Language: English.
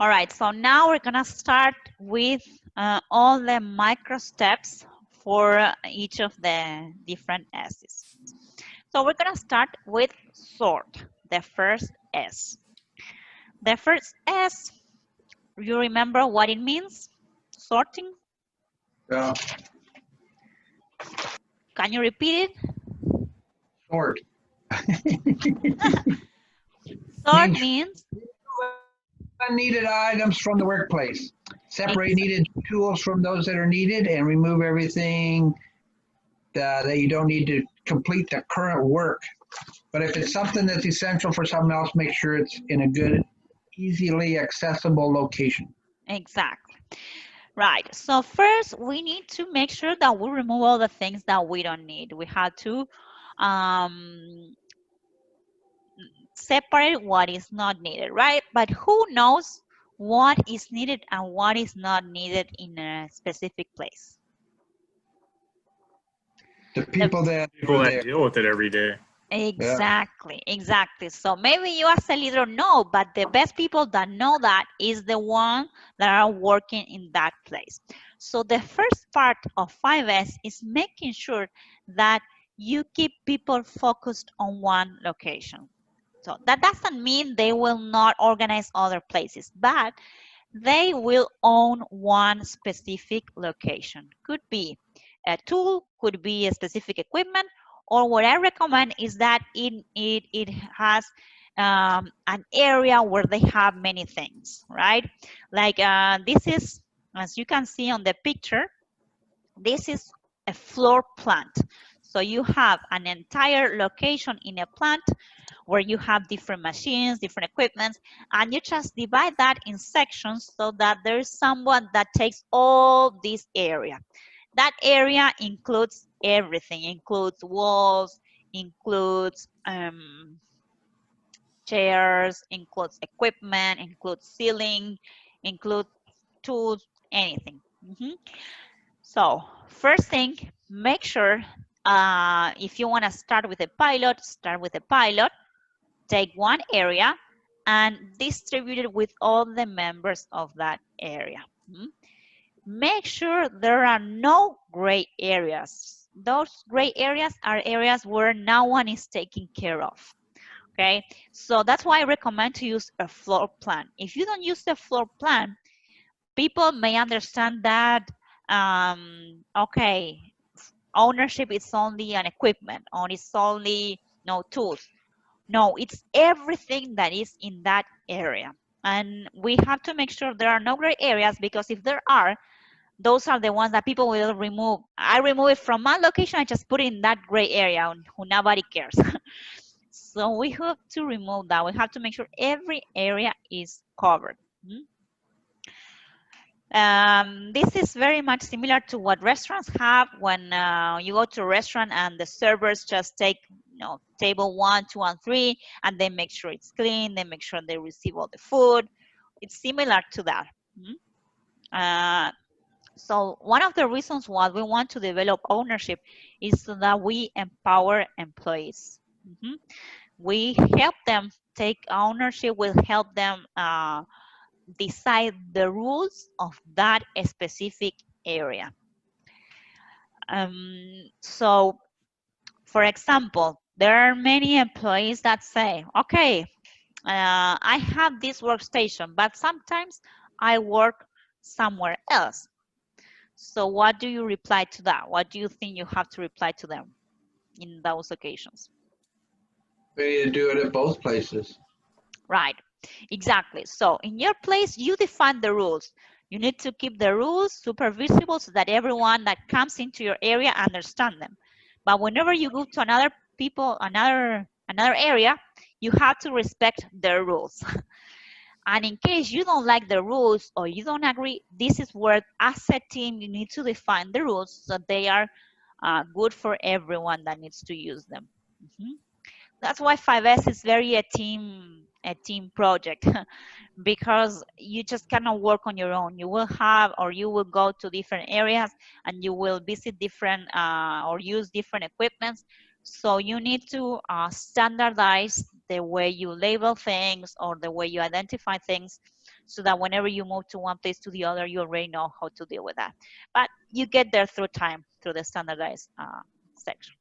All right, so now we're gonna start with all the micro steps for each of the different S's. So we're gonna start with sort, the first S. The first S, you remember what it means? Sorting? Yeah. Can you repeat it? Sort. Sort means Unneeded items from the workplace. Separate needed tools from those that are needed and remove everything that you don't need to complete the current work. But if it's something that's essential for someone else, make sure it's in a good, easily accessible location. exactly. Right. So first, we need to make sure that we remove all the things that we don't need. We have to separate what is not needed, right? But who knows what is needed and what is not needed in a specific place? The people that deal with it every day. Exactly, exactly. So maybe you as a leader know, but the best people that know that is the one that are working in that place. So the first part of 5S is making sure that you keep people focused on one location. So that doesn't mean they will not organize other places, but they will own one specific location. Could be a tool, could be a specific equipment, or what I recommend is that it has an area where they have many things, right? Like this is, as you can see on the picture, this is a floor plant. So you have an entire location in a plant where you have different machines, different equipments, and you just divide that in sections so that there's someone that takes all this area. That area includes everything, includes walls, includes chairs, includes equipment, includes ceiling, includes tools, anything. So first thing, make sure if you want to start with a pilot, start with a pilot. Take one area and distribute it with all the members of that area. Make sure there are no gray areas. Those gray areas are areas where no one is taking care of. Okay, so that's why I recommend to use a floor plan. If you don't use the floor plan, people may understand that, okay, ownership is only an equipment, or it's only no tools. No, it's everything that is in that area. And we have to make sure there are no gray areas, because if there are, those are the ones that people will remove. I remove it from my location, I just put it in that gray area who nobody cares. So we have to remove that. We have to make sure every area is covered. This is very much similar to what restaurants have when you go to a restaurant and the servers just take table 1, 2, and 3, and they make sure it's clean, they make sure they receive all the food. It's similar to that. So one of the reasons why we want to develop ownership is so that we empower employees. We help them take ownership, we help them decide the rules of that specific area. So, for example, there are many employees that say, okay, I have this workstation, but sometimes I work somewhere else. So what do you reply to that? What do you think you have to reply to them in those occasions? We need to do it at both places. Right, exactly. So in your place, you define the rules. You need to keep the rules super visible so that everyone that comes into your area understand them. But whenever you go to another area, you have to respect their rules. And in case you don't like the rules or you don't agree, this is where as a team you need to define the rules so they are good for everyone that needs to use them. That's why 5S is very a team project because you just cannot work on your own. You will have, or you will go to different areas and you will visit different or use different equipments. So you need to standardize the way you label things or the way you identify things, so that whenever you move to one place to the other, you already know how to deal with that. But you get there through time, through the standardized section.